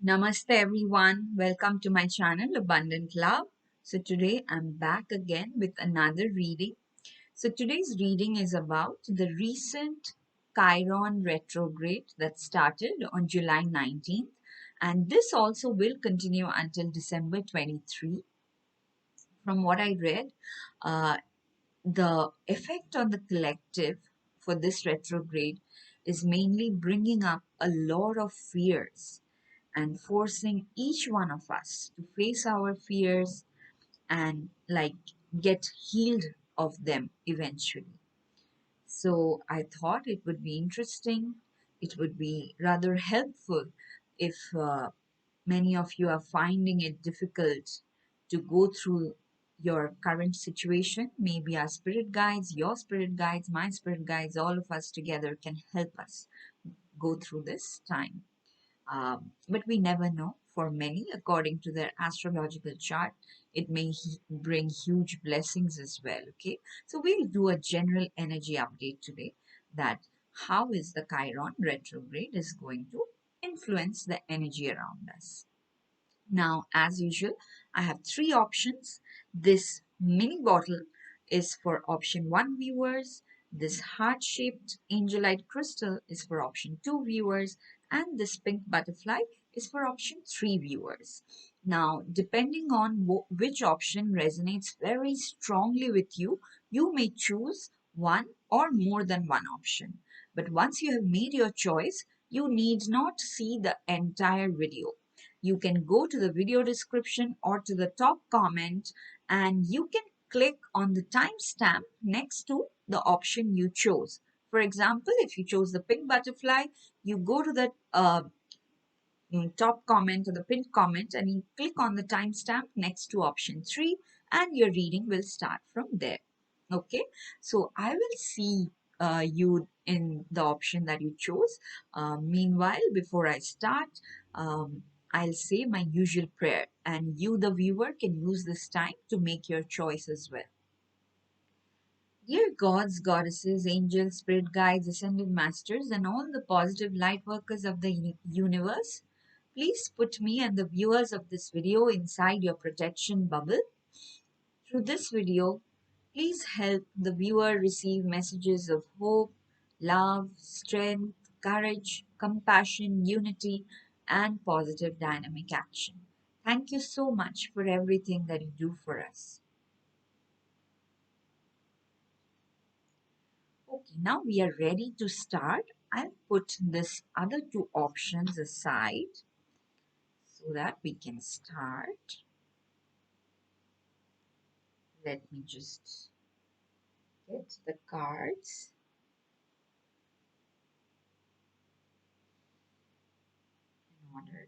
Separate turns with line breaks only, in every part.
Namaste everyone. Welcome to my channel Abundant Love. So today I'm back again with another reading. So today's reading is about the recent Chiron retrograde that started on July 19th, and this also will continue until December 23. From what I read, uh, the effect on the collective for this retrograde is mainly bringing up a lot of fears and forcing each one of us to face our fears and get healed of them eventually. So I thought it would be interesting, it would be rather helpful if many of you are finding it difficult to go through your current situation. Maybe our spirit guides, your spirit guides, my spirit guides, all of us together can help us go through this time. But we never know. For many, according to their astrological chart, it may bring huge blessings as well. Okay, so we'll do a general energy update today. That how is the Chiron retrograde is going to influence the energy around us. Now, as usual, I have three options. This mini bottle is for option 1 viewers. This heart-shaped angelite crystal is for option 2 viewers. And this pink butterfly is for option 3 viewers. Now, depending on which option resonates very strongly with you, you may choose one or more than one option. But once you have made your choice, you need not see the entire video. You can go to the video description or to the top comment and you can click on the timestamp next to the option you chose. For example, if you chose the pink butterfly, you go to the top comment or the pinned comment and you click on the timestamp next to option 3 and your reading will start from there. Okay, so I will see you in the option that you chose. Meanwhile, before I start, I'll say my usual prayer and you, the viewer, can use this time to make your choice as well. Dear gods, goddesses, angels, spirit guides, ascended masters, and all the positive light workers of the universe, please put me and the viewers of this video inside your protection bubble. Through this video, please help the viewer receive messages of hope, love, strength, courage, compassion, unity, and positive dynamic action. Thank you so much for everything that you do for us. Okay, now we are ready to start. I'll put this other two options aside so that we can start. Let me just get the cards in order.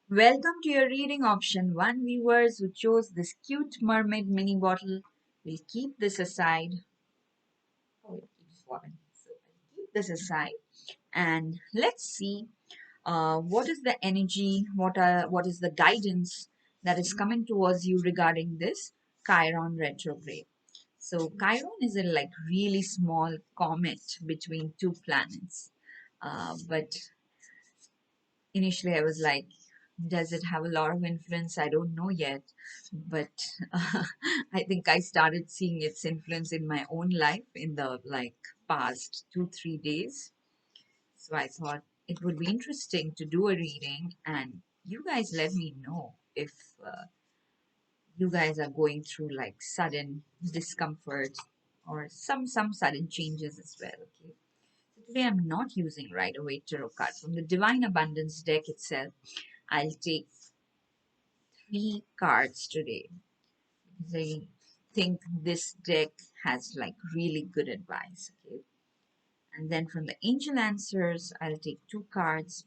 Welcome to your reading option 1 viewers who chose this cute mermaid mini bottle. We'll keep this aside. Oh, it keeps falling. So I'll keep this aside and let's see what is the energy, what is the guidance that is coming towards you regarding this Chiron retrograde. So Chiron is a really small comet between two planets. But initially I was like, does it have a lot of influence? I don't know yet. But I think I started seeing its influence in my own life in the past 2-3 days. So I thought it would be interesting to do a reading and you guys let me know if you guys are going through sudden discomfort or some sudden changes as well. Okay. So today I'm not using Rider Waite Tarot card. From the Divine Abundance deck itself, I'll take 3 cards today because I think this deck has really good advice. Okay. And then from the Angel Answers, I'll take 2 cards.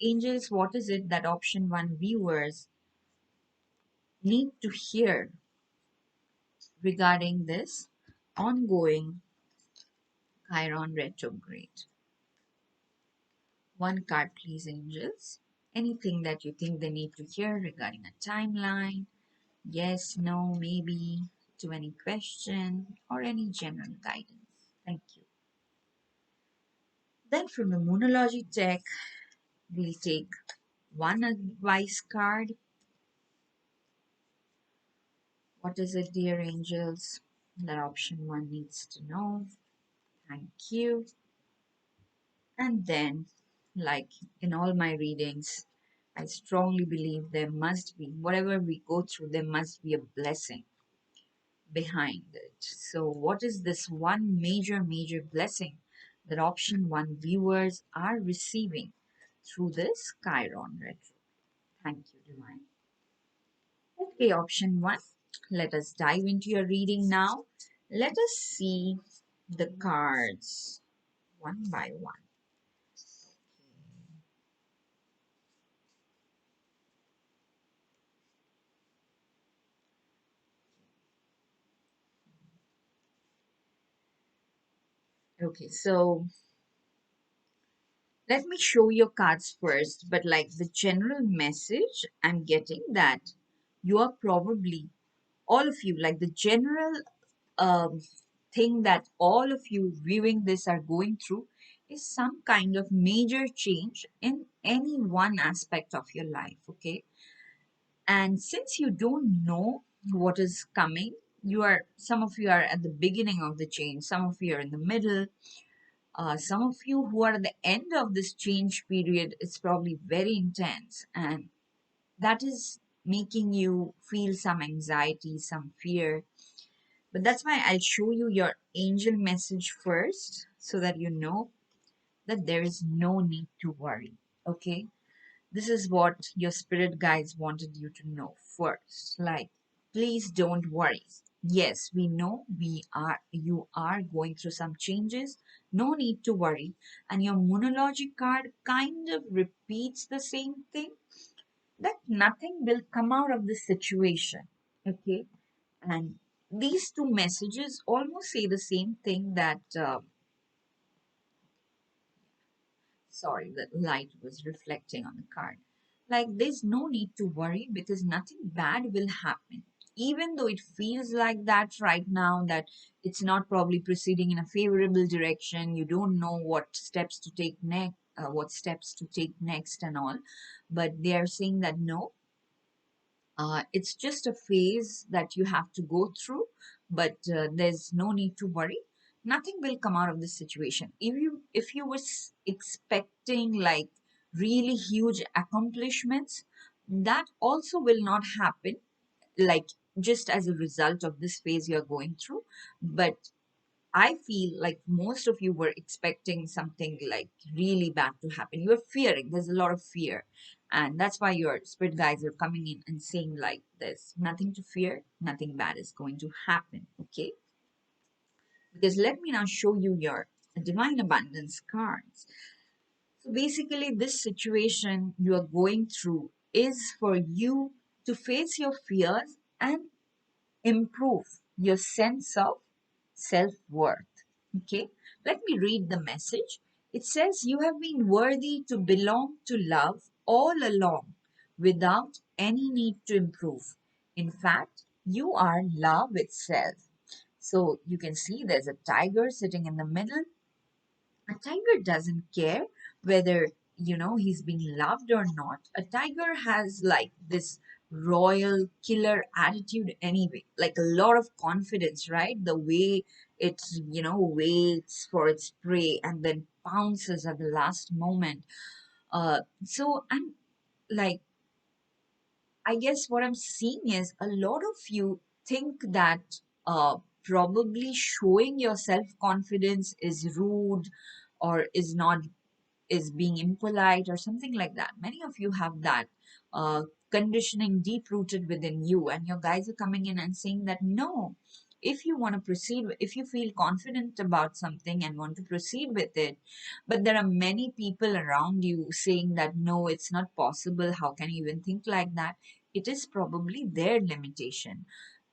Angels, what is it that option 1 viewers need to hear regarding this ongoing Chiron retrograde? One card, please, angels. Anything that you think they need to hear regarding a timeline, yes, no, maybe, to any question, or any general guidance. Thank you. Then from the Moonology deck, we'll take one advice card. What is it, dear angels, that option one needs to know? Thank you. And then, like in all my readings, I strongly believe there must be, whatever we go through, there must be a blessing behind it. So, what is this one major blessing that option one viewers are receiving through this Chiron Retro? Thank you, Divine. Okay, option one. Let us dive into your reading now. Let us see the cards one by one. Okay, so let me show your cards first, but like the general message I'm getting that you are probably, all of you, like the general um, thing that all of you viewing this are going through is some kind of major change in any one aspect of your life, okay? And since you don't know what is coming, some of you are at the beginning of the change, some of you are in the middle, some of you who are at the end of this change period, it's probably very intense, and that is making you feel some anxiety, some fear. But that's why I'll show you your angel message first so that you know that there is no need to worry. Okay? This is what your spirit guides wanted you to know first. Like, please don't worry. Yes, we know you are going through some changes. No need to worry. And your monology card kind of repeats the same thing, that nothing will come out of this situation. Okay? And these two messages almost say the same thing, that sorry, the light was reflecting on the card. Like, there's no need to worry because nothing bad will happen. Even though it feels like that right now, that it's not probably proceeding in a favorable direction, you don't know what steps to take next, and all. But they are saying that no, it's just a phase that you have to go through, but there's no need to worry. Nothing will come out of this situation. If you were expecting like really huge accomplishments, that also will not happen. Like, just as a result of this phase you're going through, but I feel like most of you were expecting something like really bad to happen. You're fearing. There's a lot of fear. And that's why your spirit guides are coming in and saying like this: nothing to fear, nothing bad is going to happen. Okay? Because let me now show you your divine abundance cards. So basically, this situation you are going through is for you to face your fears and improve your sense of self worth. Okay, let me read the message. It says, you have been worthy to belong to love all along without any need to improve. In fact, you are love itself. So you can see there's a tiger sitting in the middle. A tiger doesn't care whether, he's being loved or not. A tiger has like this royal killer attitude anyway, like a lot of confidence, right? The way it, waits for its prey and then pounces at the last moment. So I'm like, I guess what I'm seeing is a lot of you think that probably showing your self confidence is rude or is being impolite or something like that. Many of you have that conditioning deep rooted within you, and your guys are coming in and saying that no, if you want to proceed, if you feel confident about something and want to proceed with it, but there are many people around you saying that no, it's not possible. How can you even think like that? It is probably their limitation.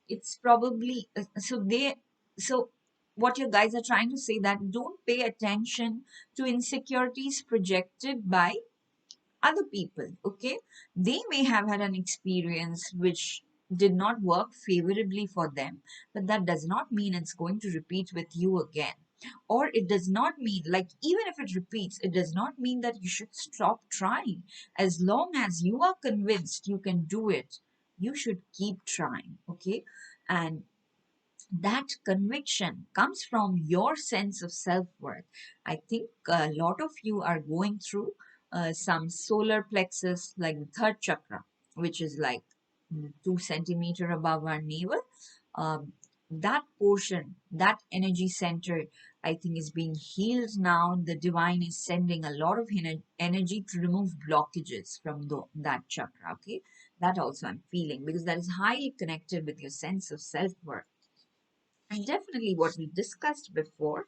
It's probably so what your guys are trying to say, that don't pay attention to insecurities projected by other people. Okay, they may have had an experience which did not work favorably for them, but that does not mean it's going to repeat with you again. Or it does not mean, like, even if it repeats, it does not mean that you should stop trying. As long as you are convinced you can do it, you should keep trying. Okay, and that conviction comes from your sense of self-worth. I think a lot of you are going through some solar plexus, like the third chakra, which is like 2 centimeter above our navel. um, that portion, that energy center, I think is being healed now. The divine is sending a lot of energy to remove blockages from that chakra. Okay, that also I'm feeling, because that is highly connected with your sense of self-worth. And definitely, what we discussed before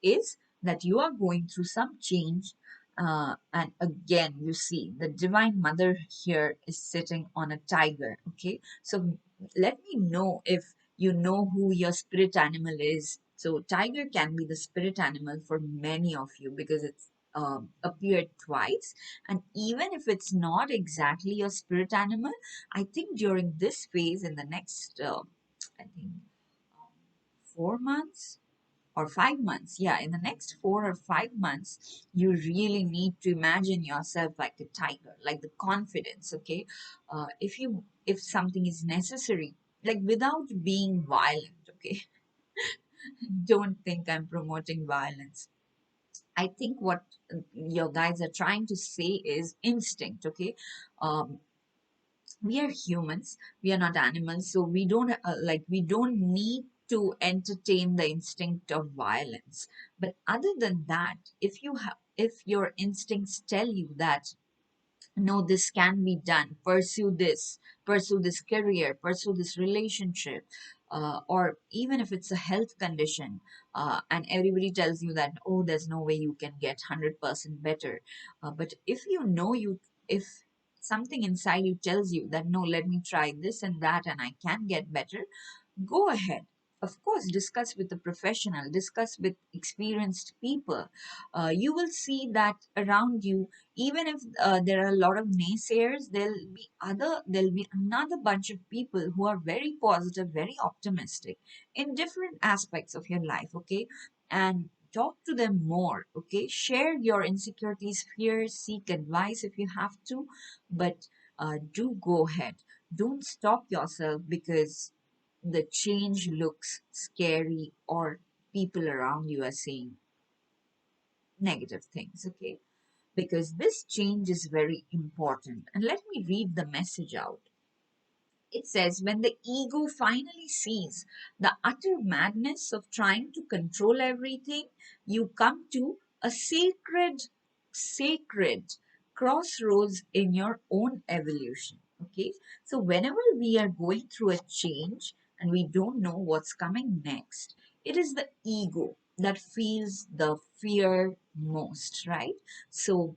is that you are going through some change. And again, you see the Divine Mother here is sitting on a tiger. Okay, so let me know if you know who your spirit animal is. So, tiger can be the spirit animal for many of you because it's appeared twice. And even if it's not exactly your spirit animal, I think during this phase, in the next, I think 4 months or 5 months, yeah, in the next 4 or 5 months, you really need to imagine yourself like a tiger, like the confidence. Okay, if something is necessary, like without being violent. Okay, don't think I'm promoting violence. I think what your guys are trying to say is instinct. Okay, um, we are humans, we are not animals, so we don't need to entertain the instinct of violence. But other than that, if your instincts tell you that no, this can be done, pursue this career, pursue this relationship, or even if it's a health condition, and everybody tells you that, oh, there's no way you can get 100% better. But if something inside you tells you that no, let me try this and that and I can get better, go ahead. Of course, discuss with a professional, discuss with experienced people. You will see that around you, even if there are a lot of naysayers, there'll be another bunch of people who are very positive, very optimistic in different aspects of your life. Okay, and talk to them more. Okay, share your insecurities, fears, seek advice if you have to, but do go ahead. Don't stop yourself because the change looks scary or people around you are saying negative things. Okay, because this change is very important. And let me read the message out. It says, when the ego finally sees the utter madness of trying to control everything, you come to a sacred crossroads in your own evolution. Okay, so whenever we are going through a change and we don't know what's coming next, it is the ego that feels the fear most, right? So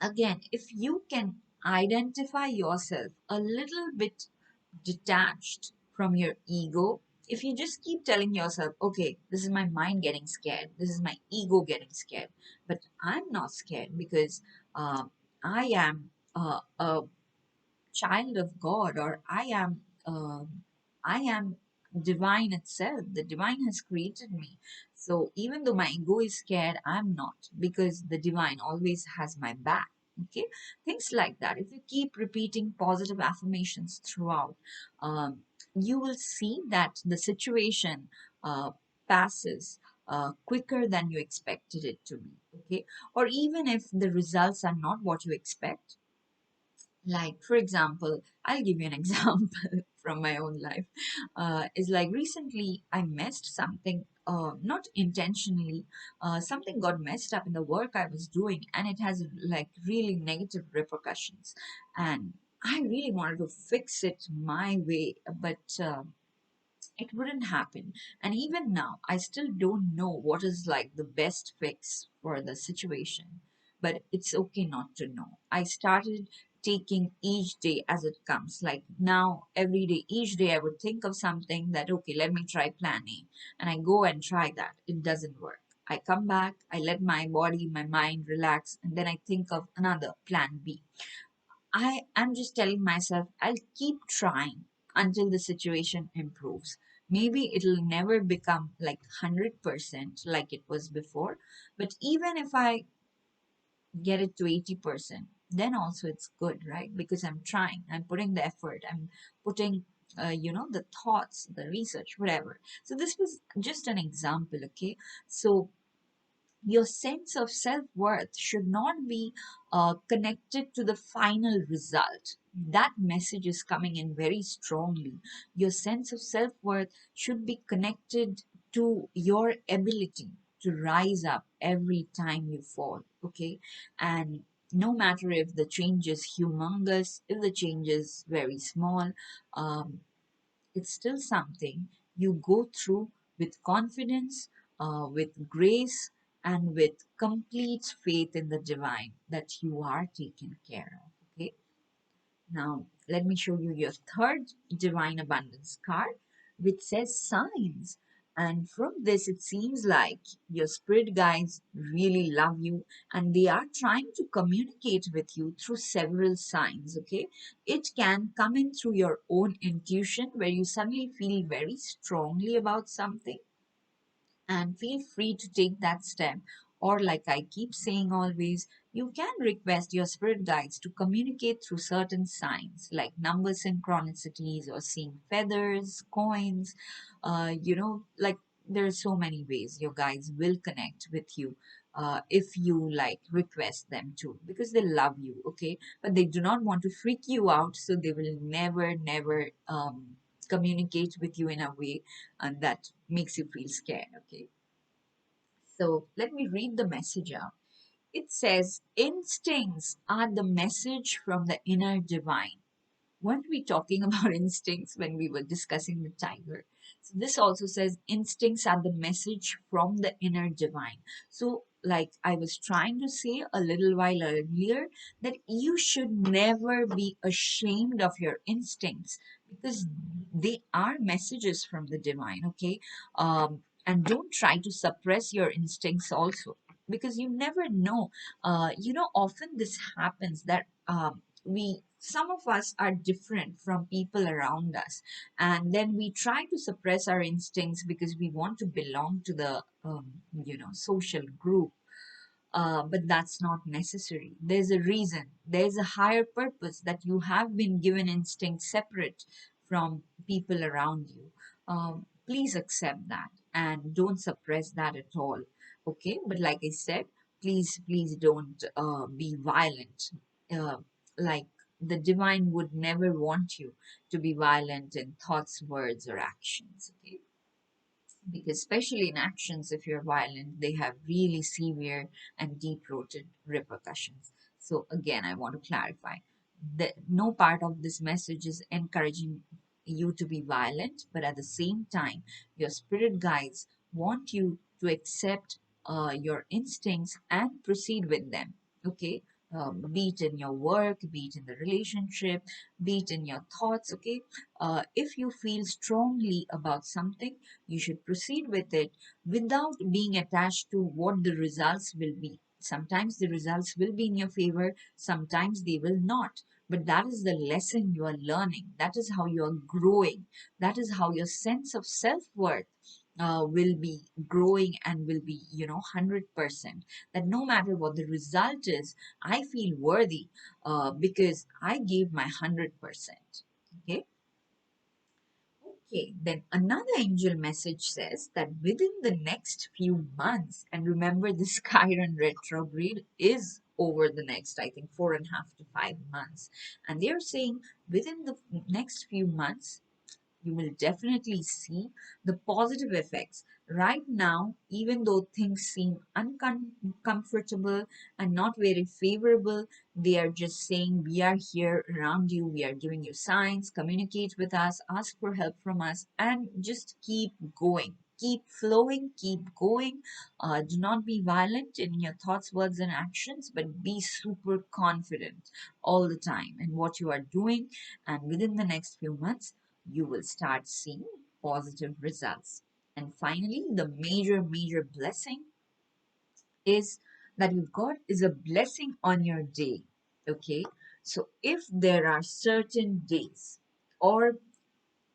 again, if you can identify yourself a little bit detached from your ego, if you just keep telling yourself, okay, this is my mind getting scared, this is my ego getting scared, but I'm not scared because uh, I am a child of God, or I am divine itself. The divine has created me. So even though my ego is scared, I'm not, because the divine always has my back. Okay, things like that. If you keep repeating positive affirmations throughout, um, you will see that the situation passes quicker than you expected it to be. Okay, or even if the results are not what you expect, like, for example, I'll give you an example from my own life. Is like recently I messed something, not intentionally. Something got messed up in the work I was doing, and it has like really negative repercussions. And I really wanted to fix it my way, but it wouldn't happen. And even now, I still don't know what is like the best fix for the situation. But it's okay not to know. I started taking each day as it comes. Like now, every day, each day, I would think of something that, okay, let me try plan A. And I go and try that. It doesn't work. I come back, I let my body, my mind relax, and then I think of another plan B. I am just telling myself I'll keep trying until the situation improves. Maybe it'll never become like 100% like it was before, but even if I get it to 80%, then also it's good, right? Because I'm trying, I'm putting the effort, I'm putting, the thoughts, the research, whatever. So this was just an example, okay? So your sense of self worth should not be connected to the final result. That message is coming in very strongly. Your sense of self worth should be connected to your ability to rise up every time you fall, okay? And no matter if the change is humongous, if the change is very small, um, it's still something you go through with confidence, with grace, and with complete faith in the divine that you are taken care of. Okay. Now, let me show you your third divine abundance card, which says signs. And from this, it seems like your spirit guides really love you and they are trying to communicate with you through several signs. Okay. It can come in through your own intuition where you suddenly feel very strongly about something and feel free to take that step. Or, like I keep saying always, you can request your spirit guides to communicate through certain signs like number synchronicities or seeing feathers, coins. Like there's so many ways your guides will connect with you. If you like request them to, because they love you, okay, but they do not want to freak you out, so they will never communicate with you in a way that makes you feel scared, okay? So let me read the message out. It says, instincts are the message from the inner divine. Weren't we talking about instincts when we were discussing the tiger? So this also says instincts are the message from the inner divine. So, like I was trying to say a little while earlier, that you should never be ashamed of your instincts because they are messages from the divine, okay? And don't try to suppress your instincts also because you never know. Often this happens that we some of us are different from people around us and then we try to suppress our instincts because we want to belong to the social group, but that's not necessary. There's a reason, there's a higher purpose that you have been given instinct separate from people around you. Please accept that and don't suppress that at all, okay? But like I said, please don't be violent. uh, like the divine would never want you to be violent in thoughts, words, or actions, okay? Because especially in actions, if you're violent, they have really severe and deep-rooted repercussions. So again, I want to clarify that no part of this message is encouraging you to be violent, but at the same time, your spirit guides want you to accept your instincts and proceed with them, okay? Be it in your work, be it in the relationship, be it in your thoughts, okay? If you feel strongly about something, you should proceed with it without being attached to what the results will be. Sometimes the results will be in your favor, sometimes they will not. But that is the lesson you are learning. That is how you are growing. That is how your sense of self worth will be growing and will be, 100%. That no matter what the result is, I feel worthy because I gave my 100%. Okay. Okay, then another angel message says that within the next few months, and remember this Chiron retrograde is over the next, I think, 4.5 to 5 months, and they're saying within the next few months, you will definitely see the positive effects. Right now, even though things seem uncomfortable and not very favorable, they are just saying, we are here around you, we are giving you signs, communicate with us, ask for help from us, and just keep going. keep flowing, keep going. Do not be violent in your thoughts, words, and actions, but be super confident all the time in what you are doing. And within the next few months, you will start seeing positive results. And finally, the major blessing is that you've got is a blessing on your day. Okay, so if there are certain days, or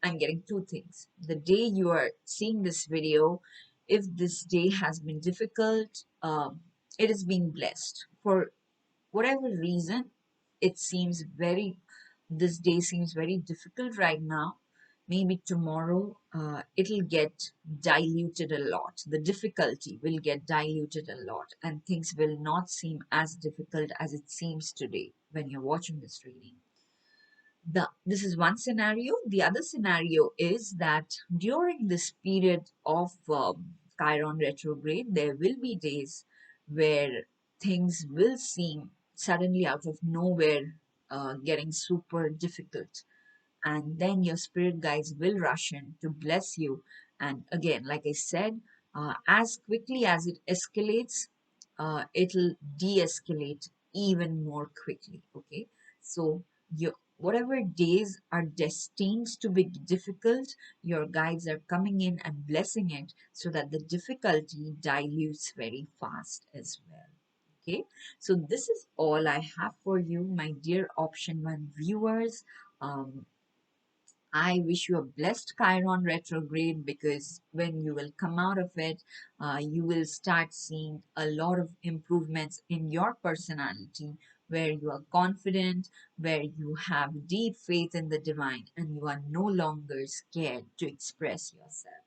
I'm getting two things, the day you are seeing this video, if this day has been difficult, it is being blessed for whatever reason. It seems very, this day seems very difficult right now. Maybe tomorrow it'll get diluted a lot. The difficulty will get diluted a lot, and things will not seem as difficult as it seems today when you're watching this reading. This is one scenario. The other scenario is that during this period of Chiron retrograde, there will be days where things will seem suddenly out of nowhere getting super difficult, and then your spirit guides will rush in to bless you. And again, like I said, as quickly as it escalates, it'll de-escalate even more quickly. Okay, so your whatever days are destined to be difficult, your guides are coming in and blessing it so that the difficulty dilutes very fast as well. Okay, so this is all I have for you, my dear option one viewers. I wish you a blessed Chiron retrograde, because when you will come out of it, you will start seeing a lot of improvements in your personality, where you are confident, where you have deep faith in the divine, and you are no longer scared to express yourself.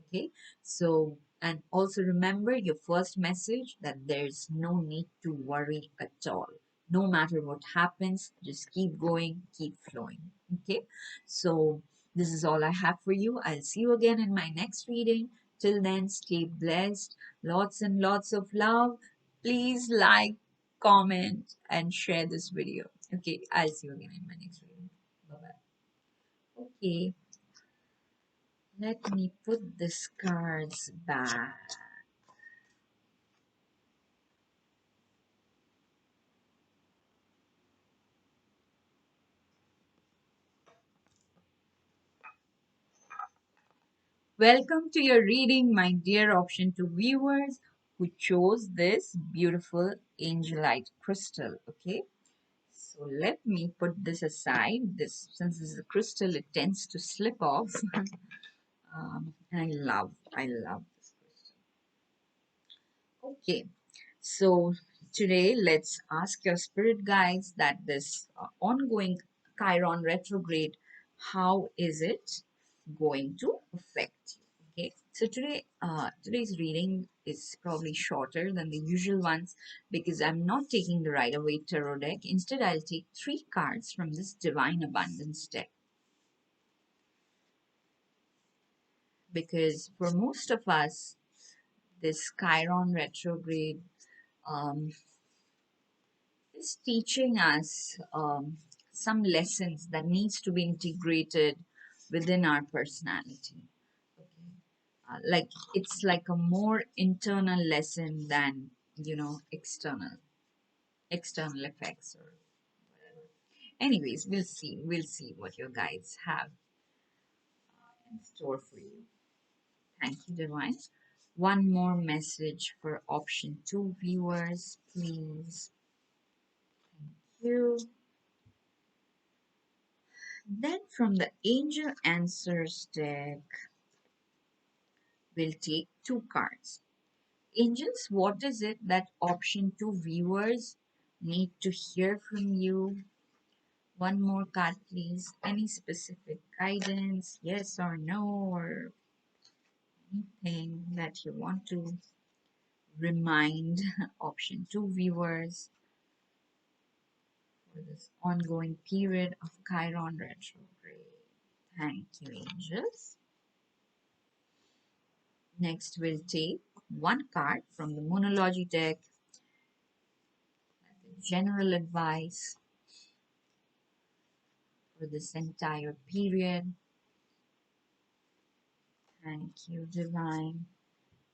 Okay, so and also remember your first message, that there's no need to worry at all. No matter what happens, just keep going, keep flowing. Okay, so this is all I have for you. I'll see you again in my next reading. Till then, stay blessed. Lots and lots of love. Please like, comment, and share this video. Okay, I'll see you again in my next reading. Bye bye. Okay. Let me put these cards back. Welcome to your reading, my dear option 2 viewers who chose this beautiful angelite crystal. Okay, so let me put this aside. This, since this is a crystal, it tends to slip off. And I love this crystal. Okay, so today let's ask your spirit guides that this ongoing Chiron retrograde, how is it going to affect you? Okay, so today's reading is probably shorter than the usual ones, because I'm not taking the Rider Waite Tarot deck. Instead, I'll take 3 cards from this Divine Abundance deck, because for most of us, this Chiron retrograde um, is teaching us some lessons that needs to be integrated within our personality. Okay. Like it's like a more internal lesson than external effects or whatever. Anyways, we'll see what your guides have in store for you. Thank you, Divine. One more message for option 2 viewers, please. Thank you. Then from the Angel Answers deck, we'll take 2 cards. Angels, what is it that option 2 viewers need to hear from you? One more card, please. Any specific guidance, yes or no, or anything that you want to remind option 2 viewers for this ongoing period of Chiron retrograde. Thank you, angels. Next, we'll take 1 card from the Moonology deck, general advice for this entire period. Thank you, Divine.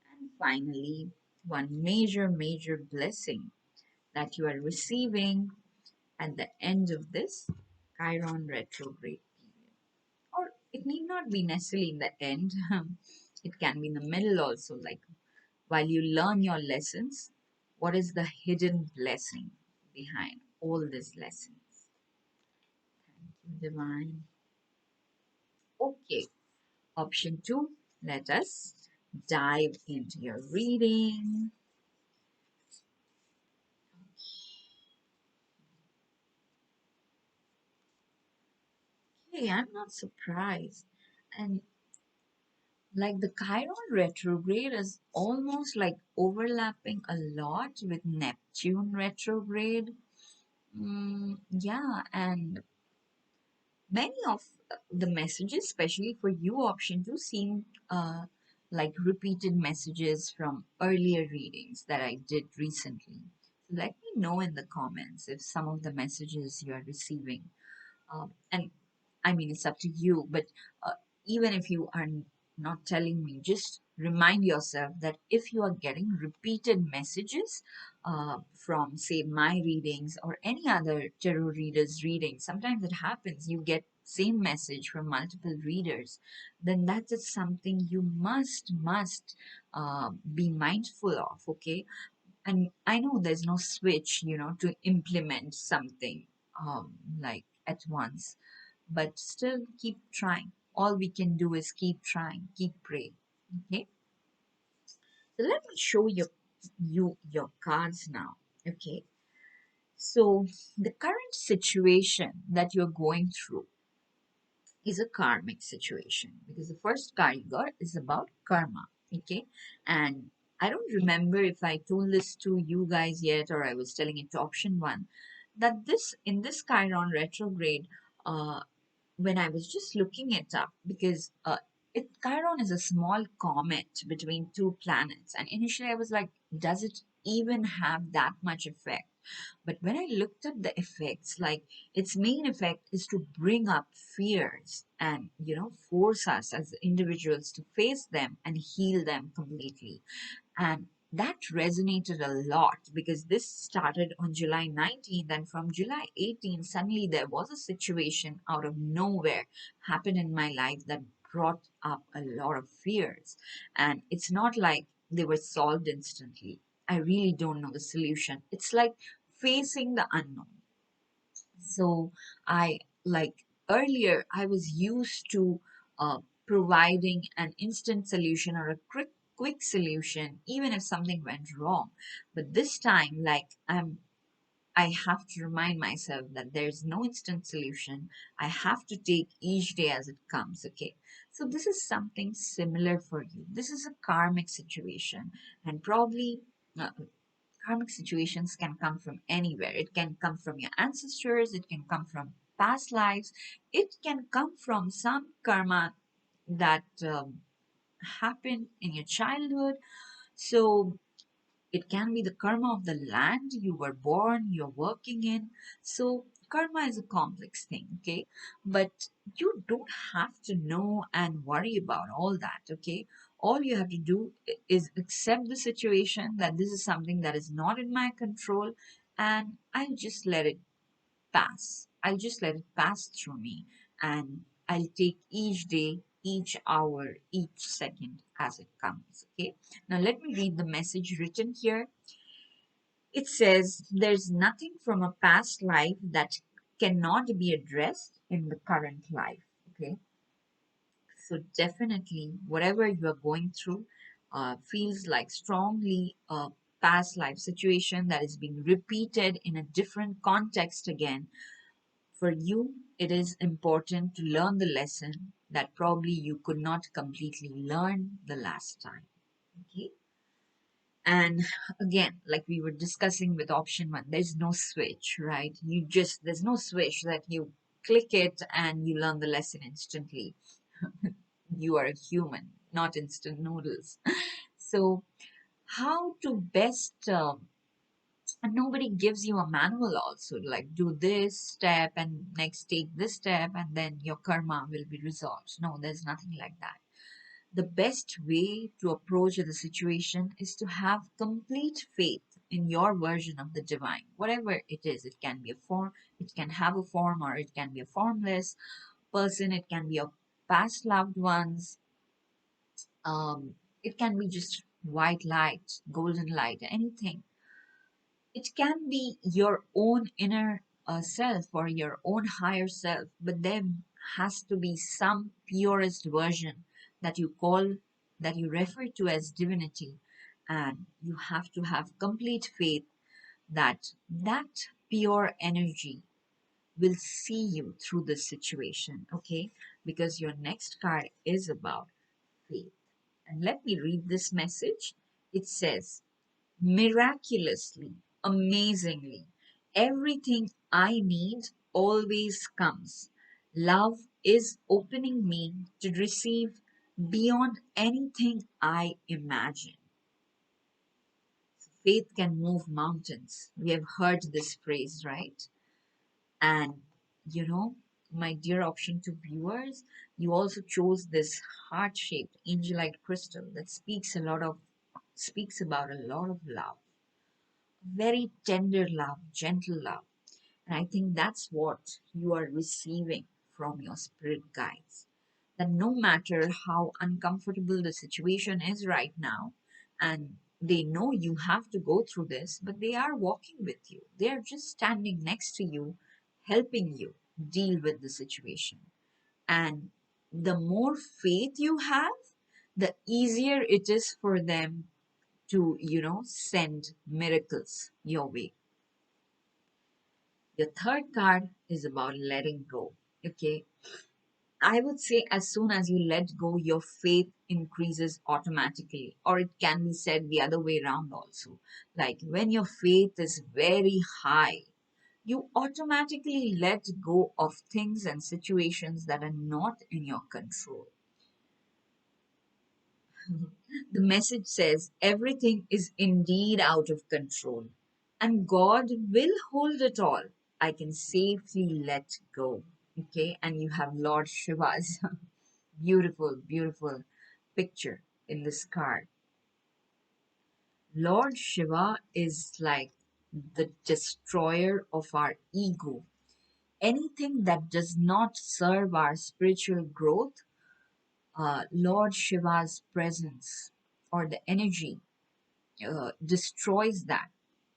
And finally, one major blessing that you are receiving at the end of this Chiron retrograde period. Or it need not be necessarily in the end, it can be in the middle also. Like while you learn your lessons, what is the hidden blessing behind all these lessons? Divine. Okay, option two, let us dive into your reading. Okay, I'm not surprised. And like the Chiron retrograde is almost like overlapping a lot with Neptune retrograde. Yeah, and many of the messages, especially for you, option two, seem like repeated messages from earlier readings that I did recently. So let me know in the comments if some of the messages you are receiving. And I mean, it's up to you, but uh, even if you are not telling me, just remind yourself that if you are getting repeated messages from, say, my readings or any other tarot reader's reading, sometimes it happens you get same message from multiple readers, then that is something you must be mindful of, okay? And I know there's no switch, to implement something like at once, but still keep trying. All we can do is keep trying, keep praying. Okay. So let me show you your cards now. Okay. So the current situation that you're going through is a karmic situation because the first card you got is about karma. Okay. And I don't remember if I told this to you guys yet or I was telling it to option one that this in this Chiron retrograde, uh, when I was just looking it up because Chiron is a small comet between two planets, and initially I was like, does it even have that much effect? But when I looked up the effects, like its main effect is to bring up fears and force us as individuals to face them and heal them completely. And that resonated a lot because this started on July 19th, and from July 18th, suddenly there was a situation out of nowhere happened in my life that brought up a lot of fears. And it's not like they were solved instantly. I really don't know the solution. It's like facing the unknown. So I like earlier, I was used to uh, providing an instant solution or a quick solution, even if something went wrong. But this time, I have to remind myself that there's no instant solution. I have to take each day as it comes. Okay. So this is something similar for you. This is a karmic situation, and probably uh, karmic situations can come from anywhere. It can come from your ancestors, it can come from past lives, it can come from some karma that happened in your childhood. So it can be the karma of the land you were born, you're working in. So karma is a complex thing, okay? But you don't have to know and worry about all that, okay? All you have to do is accept the situation that this is something that is not in my control, and I'll just let it pass. I'll just let it pass through me, and I'll take each day, each hour, each second as it comes, okay? Now let me read the message written here. It says, there's nothing from a past life that cannot be addressed in the current life. Okay. So, definitely, whatever you are going through feels like strongly a past life situation that is being repeated in a different context again. For you, it is important to learn the lesson that probably you could not completely learn the last time. Okay. And again, like we were discussing with option one, there's no switch, right? There's no switch that you click it and you learn the lesson instantly. You are a human, not instant noodles. So, how to best, and nobody gives you a manual also, like do this step and next take this step and then your karma will be resolved. No, there's nothing like that. The best way to approach the situation is to have complete faith in your version of the divine, whatever it is. It can be a form, it can have a form, or it can be a formless person, it can be your past loved ones, it can be just white light, golden light, anything. It can be your own inner self or your own higher self, but there has to be some purest version that you call, that you refer to as divinity, and you have to have complete faith that that pure energy will see you through this situation, okay? Because your next card is about faith. And let me read this message. It says, miraculously, amazingly, everything I need always comes. Love is opening me to receive beyond anything I imagine. Faith can move mountains. We have heard this phrase, right? And you know, my dear option to viewers, you also chose this heart-shaped angelite crystal that speaks about a lot of love, very tender love, gentle love. And I think that's what you are receiving from your spirit guides. That no matter how uncomfortable the situation is right now, and they know you have to go through this, but they are walking with you. They are just standing next to you, helping you deal with the situation. And the more faith you have, the easier it is for them to, send miracles your way. The third card is about letting go. Okay. I would say as soon as you let go, your faith increases automatically, or it can be said the other way around also. Like when your faith is very high, you automatically let go of things and situations that are not in your control. The message says everything is indeed out of control and God will hold it all. I can safely let go. Okay, and you have Lord Shiva's beautiful, beautiful picture in this card. Lord Shiva is like the destroyer of our ego. Anything that does not serve our spiritual growth, Lord Shiva's presence or the energy destroys that,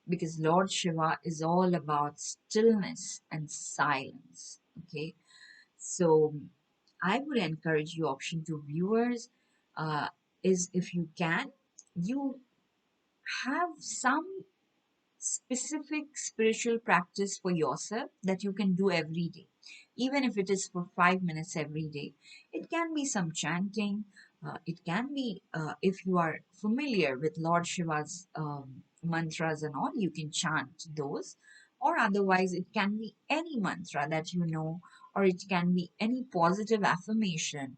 because Lord Shiva is all about stillness and silence. Okay, so I would encourage you, option to viewers, uh, is if you can, you have some specific spiritual practice for yourself that you can do every day, even if it is for 5 minutes every day. It can be some chanting, it can be, if you are familiar with Lord Shiva's mantras and all, you can chant those, or otherwise, it can be any mantra that you know, or it can be any positive affirmation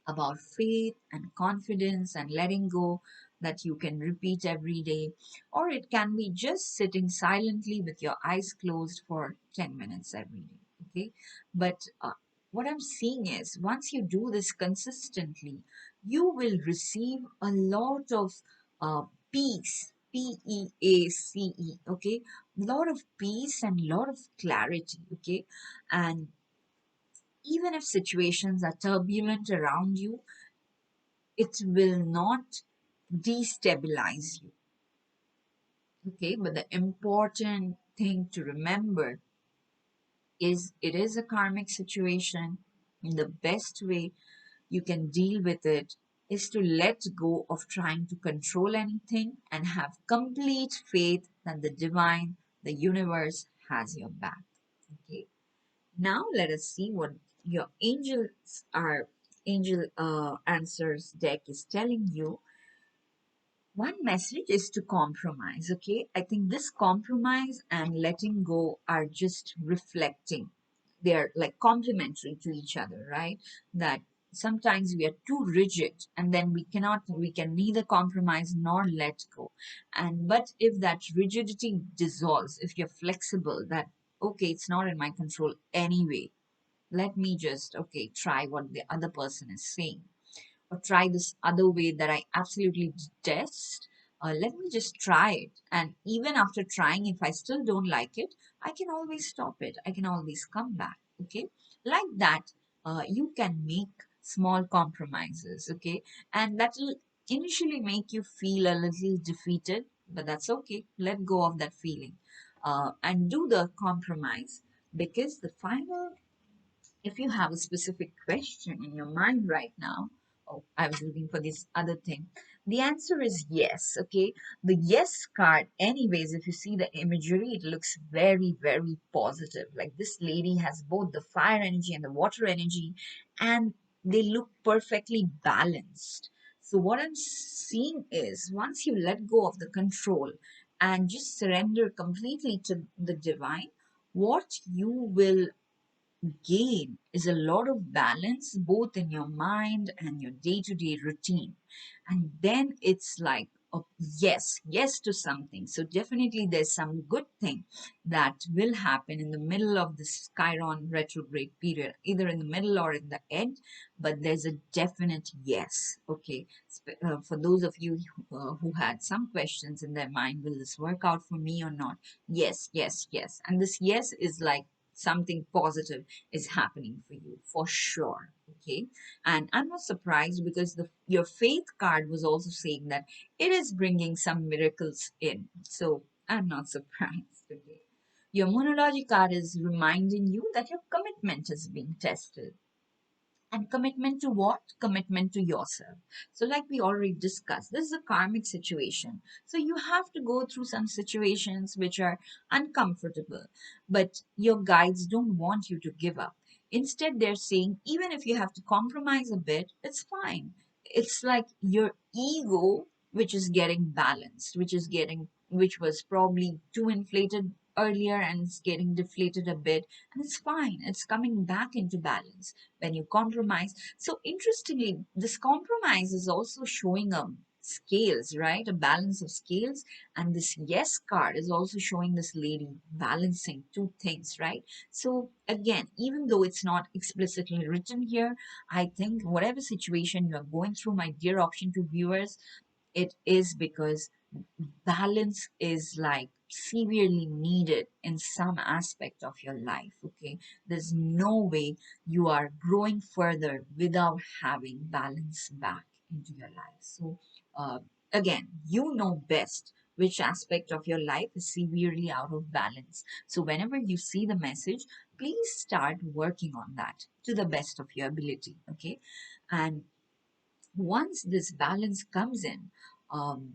about faith and confidence and letting go that you can repeat every day, or it can be just sitting silently with your eyes closed for 10 minutes every day. Okay, but what I'm seeing is once you do this consistently, you will receive a lot of peace. Peace, okay, lot of peace and lot of clarity, okay, and even if situations are turbulent around you, it will not destabilize you. Okay, but the important thing to remember is it is a karmic situation. The best way you can deal with it is to let go of trying to control anything and have complete faith that the divine, the universe has your back. Okay, now let us see what your angel answers deck is telling you. One message is to compromise. Okay, I think this compromise and letting go are just reflecting, they're like complementary to each other, right? That sometimes we are too rigid and then we can neither compromise nor let go. And but if that rigidity dissolves, if you're flexible, that okay, it's not in my control anyway, let me just okay try what the other person is saying, or try this other way that I absolutely detest. Let me just try it. And even after trying, if I still don't like it, I can always stop it. I can always come back. Okay. Like that, you can make small compromises. Okay. And that will initially make you feel a little defeated, but that's okay. Let go of that feeling and do the compromise, because the final, if you have a specific question in your mind right now, oh, I was looking for this other thing. The answer is yes, okay? The yes card, anyways, if you see the imagery, it looks very, very positive. Like this lady has both the fire energy and the water energy, and they look perfectly balanced. So, what I'm seeing is once you let go of the control and just surrender completely to the divine, what you will gain is a lot of balance both in your mind and your day-to-day routine. And then it's like a yes to something. So definitely there's some good thing that will happen in the middle of this Chiron retrograde period, either in the middle or in the end, but there's a definite yes. Okay. For those of you who had some questions in their mind, will this work out for me or not? Yes. And this yes is like something positive is happening for you for sure. Okay. And I'm not surprised because your faith card was also saying that it is bringing some miracles in. So I'm not surprised. Okay. Your monology card is reminding you that your commitment is being tested. And commitment to what? Commitment to yourself. So, like we already discussed, this is a karmic situation. So, you have to go through some situations which are uncomfortable, but your guides don't want you to give up. Instead, they're saying, even if you have to compromise a bit, it's fine. It's like your ego, which is getting balanced, which was probably too inflated earlier and it's getting deflated a bit, and it's fine. It's coming back into balance when you compromise. So interestingly, this compromise is also showing scales, right? A balance of scales. And this yes card is also showing this lady balancing two things, right? So again, even though it's not explicitly written here, I think whatever situation you are going through, my dear option to viewers, it is because balance is like severely needed in some aspect of your life. Okay, there's no way you are growing further without having balance back into your life. So uh, again, you know best which aspect of your life is severely out of balance. So whenever you see the message, please start working on that to the best of your ability. Okay, and once this balance comes in, um,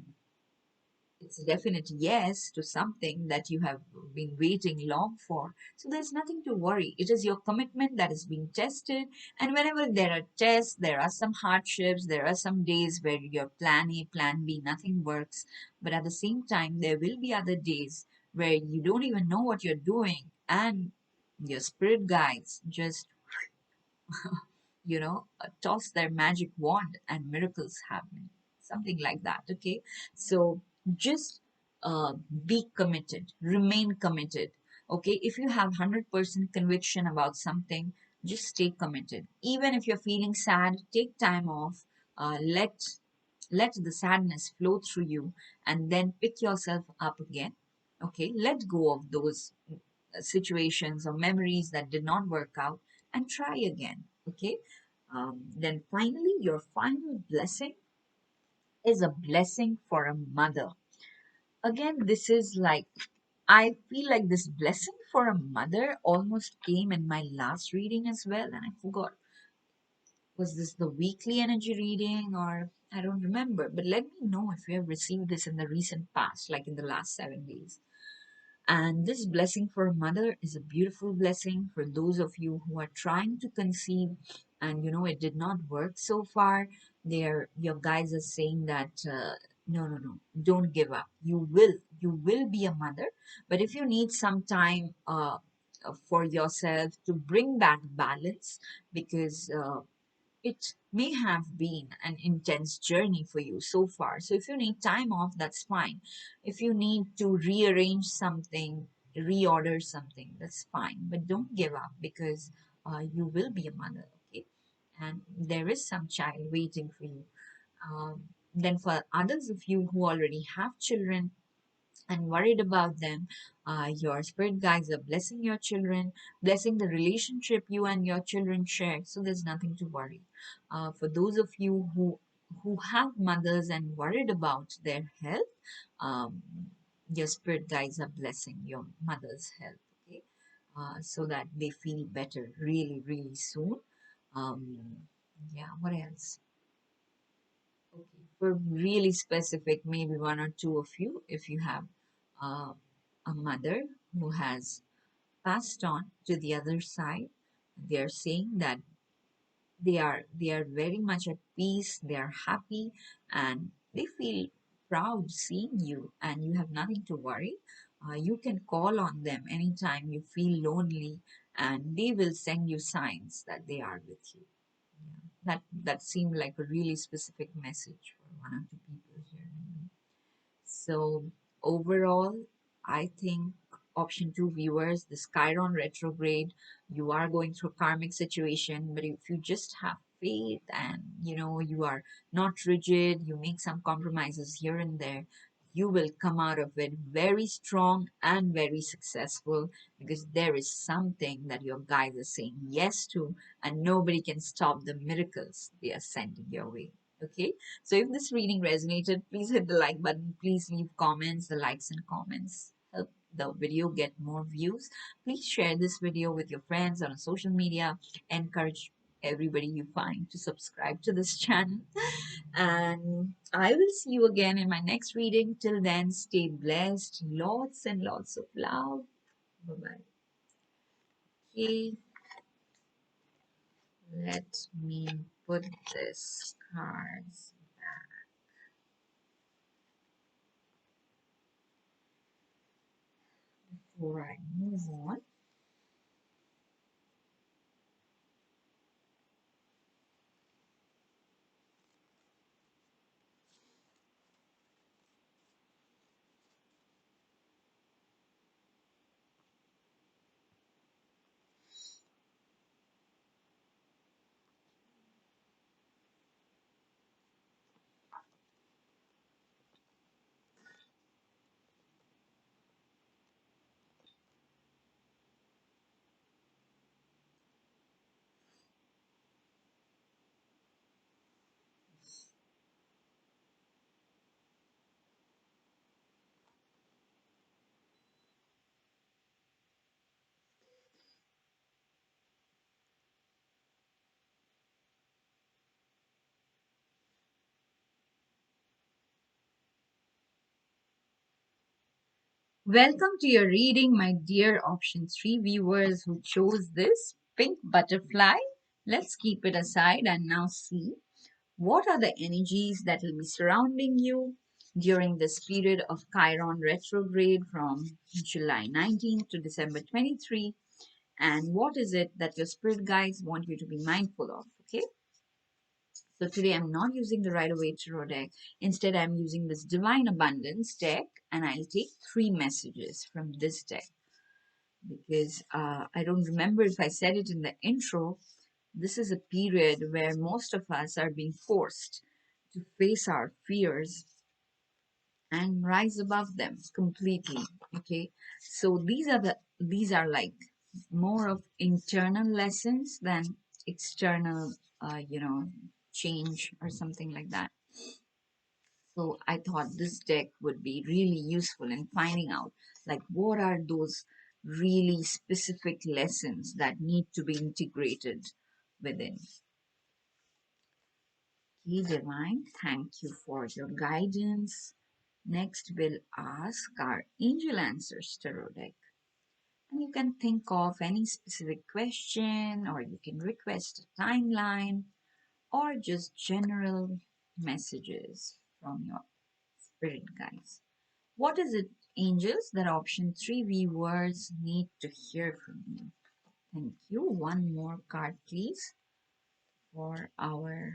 it's a definite yes to something that you have been waiting long for. So there's nothing to worry. It is your commitment that is being tested. And whenever there are tests, there are some hardships, there are some days where your plan A, plan B, nothing works. But at the same time, there will be other days where you don't even know what you're doing and your spirit guides just toss their magic wand and miracles happen. Something like that. Okay. So just be committed, remain committed. Okay. If you have 100% conviction about something, just stay committed. Even if you're feeling sad, take time off. Let the sadness flow through you and then pick yourself up again. Okay. Let go of those situations or memories that did not work out and try again. Okay. Then finally, your final blessing is a blessing for a mother. Again, this is like, I feel like this blessing for a mother almost came in my last reading as well, and I forgot. Was this the weekly energy reading or I don't remember? But let me know if you have received this in the recent past, like in the last 7 days. And this blessing for a mother is a beautiful blessing for those of you who are trying to conceive and it did not work so far. Your guides are saying that no, don't give up. You will be a mother, but if you need some time for yourself to bring back balance, because it may have been an intense journey for you so far. So if you need time off, that's fine. If you need to rearrange something, reorder something, that's fine. But don't give up because you will be a mother, okay? and there is some child waiting for you. Then for others of you who already have children and worried about them, your spirit guides are blessing your children, blessing the relationship you and your children share. So there's nothing to worry. For those of you who have mothers and worried about their health, um, your spirit guides are blessing your mother's health. Okay, so that they feel better really, really soon. Um, yeah, what else? Okay. For really specific, maybe one or two of you, if you have uh, a mother who has passed on to the other side, they are saying that they are very much at peace, they are happy, and they feel proud seeing you, and you have nothing to worry. You can call on them anytime you feel lonely, and they will send you signs that they are with you. Yeah. That seemed like a really specific message for one or two people here. So overall, I think option two viewers, this Chiron retrograde, you are going through karmic situation, but if you just have faith and you are not rigid, you make some compromises here and there, you will come out of it very strong and very successful because there is something that your guides are saying yes to, and nobody can stop the miracles they are sending your way. Okay, so if this reading resonated, please hit the like button. Please leave comments. The likes and comments help the video get more views. Please share this video with your friends on social media. Encourage everybody you find to subscribe to this channel. And I will see you again in my next reading. Till then, stay blessed. Lots and lots of love. Bye bye. Okay, let me put this cards before I move on. Welcome to your reading, my dear option 3 viewers who chose this pink butterfly. Let's keep it aside and now see what are the energies that will be surrounding you during this period of Chiron retrograde from July 19th to December 23, and what is it that your spirit guides want you to be mindful of. Okay, so today I'm not using the Rider Waite Tarot deck. Instead, I'm using this Divine Abundance deck, and I'll take 3 messages from this deck because I don't remember if I said it in the intro. This is a period where most of us are being forced to face our fears and rise above them completely. Okay, so these are like more of internal lessons than external, change or something like that. So I thought this deck would be really useful in finding out like what are those really specific lessons that need to be integrated within. Okay, Divine, thank you for your guidance. Next, we'll ask our Angel Answers Tarot deck. And you can think of any specific question, or you can request a timeline, or just general messages from your spirit guides. What is it, angels, that option 3 viewers need to hear from you? Thank you. One more card, please, for our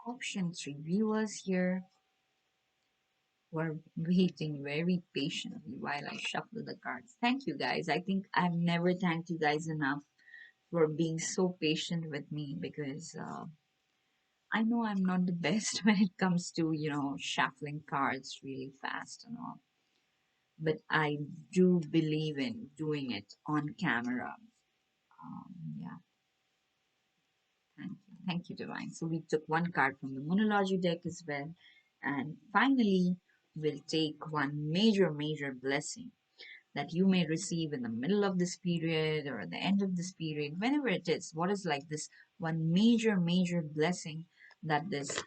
option 3 viewers here who are waiting very patiently while I shuffle the cards. Thank you, guys. I think I've never thanked you guys enough for being so patient with me because I know I'm not the best when it comes to, shuffling cards really fast and all, but I do believe in doing it on camera. Yeah, thank you. Thank you, Divine. So we took one card from the Monology deck as well. And finally, we'll take one major, major blessing that you may receive in the middle of this period or at the end of this period, whenever it is. What is like this one major, major blessing that this,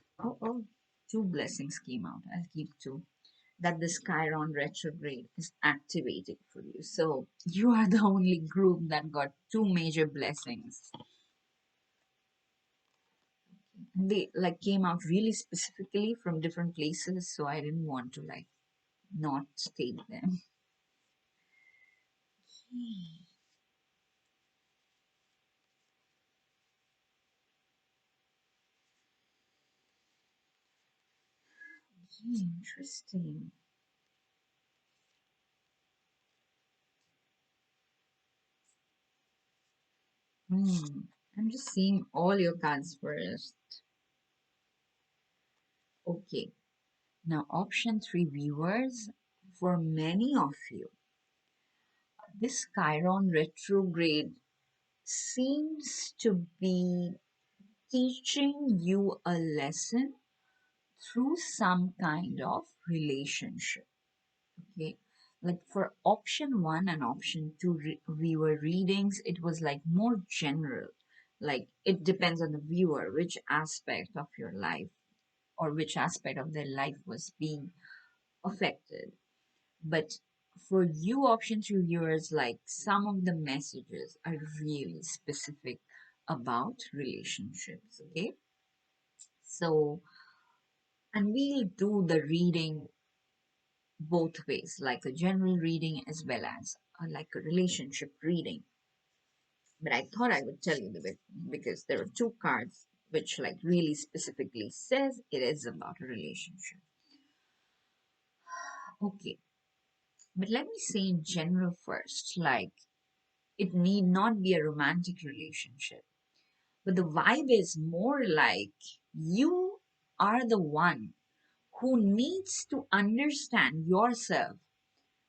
two blessings came out. I'll keep two. That this Chiron retrograde is activating for you. So you are the only group that got two major blessings. They like came out really specifically from different places, so I didn't want to like not state them. Interesting. Hmm. I'm just seeing all your cards first. Okay. Now, option three viewers, for many of you, this Chiron retrograde seems to be teaching you a lesson through some kind of relationship. Okay. Like for option one and option two viewer readings, it was like more general. Like it depends on the viewer, which aspect of your life or which aspect of their life was being affected. But for you option two viewers, like some of the messages are really specific about relationships. Okay. So, and we'll do the reading both ways, like a general reading as well as like a relationship reading. But I thought I would tell you the bit because there are two cards which like really specifically says it is about a relationship. Okay, but let me say in general first, like it need not be a romantic relationship, but the vibe is more like you are the one who needs to understand yourself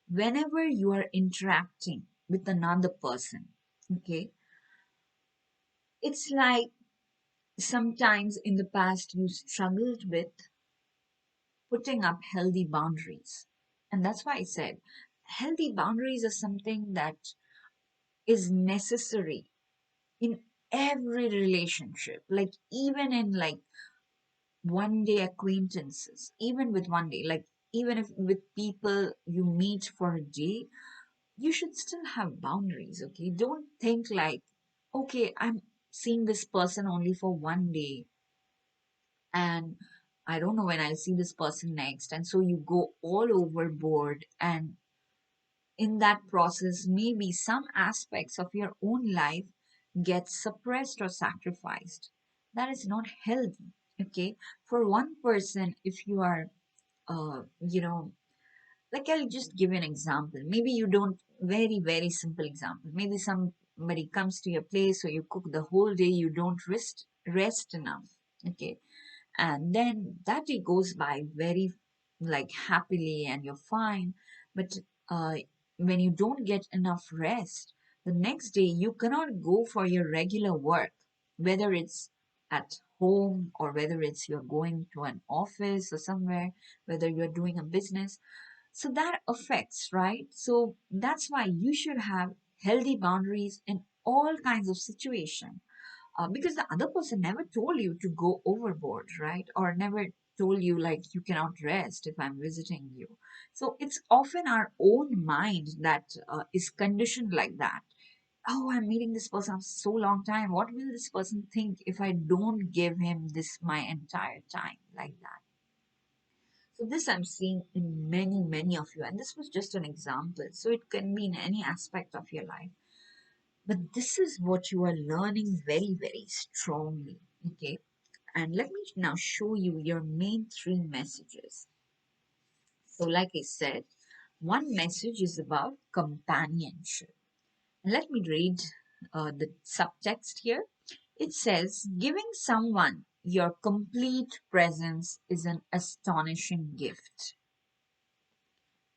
whenever you are interacting with another person. Okay, it's like sometimes in the past you struggled with putting up healthy boundaries. And that's why I said healthy boundaries are something that is necessary in every relationship, like even in like one day acquaintances, even with one day, like even if with people you meet for a day, you should still have boundaries. Okay, don't think like, okay, I'm seeing this person only for one day and I don't know when I'll see this person next. And so you go all overboard, and in that process, maybe some aspects of your own life get suppressed or sacrificed. That is not healthy. Okay, for one person, if you are, like I'll just give you an example. Maybe you don't, very, very simple example. Maybe somebody comes to your place, so you cook the whole day, you don't rest enough. Okay, and then that day goes by very like happily and you're fine, but uh, when you don't get enough rest, the next day you cannot go for your regular work, whether it's at home or whether it's you're going to an office or somewhere, whether you're doing a business. So that affects, right? So that's why you should have healthy boundaries in all kinds of situations, because the other person never told you to go overboard, right? Or never told you like you cannot rest if I'm visiting you. So it's often our own mind that is conditioned like that. Oh, I'm meeting this person for so long time. What will this person think if I don't give him this my entire time like that? So this I'm seeing in many, many of you, and this was just an example. So it can be in any aspect of your life. But this is what you are learning very, very strongly. Okay. And let me now show you your main three messages. So, like I said, one message is about companionship. Let me read the subtext here. It says, giving someone your complete presence is an astonishing gift.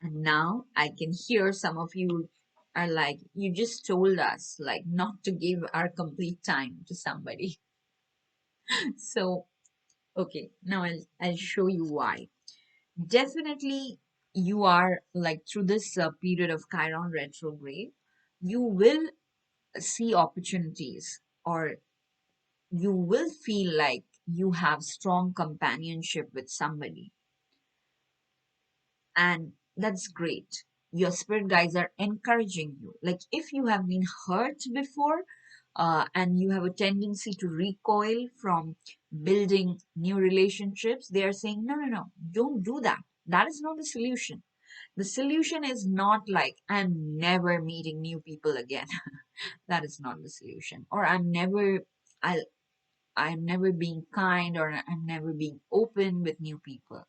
And now I can hear some of you are like, you just told us like not to give our complete time to somebody. So, okay, now I'll show you why. Definitely, you are like through this period of Chiron retrograde, you will see opportunities, or you will feel like you have strong companionship with somebody, and that's great. Your spirit guides are encouraging you. Like if you have been hurt before, and you have a tendency to recoil from building new relationships, they are saying, no, no, no, don't do that. That is not the solution. The solution is not like, I'm never meeting new people again. That is not the solution. Or I'll, I'm never being kind, or I'm never being open with new people.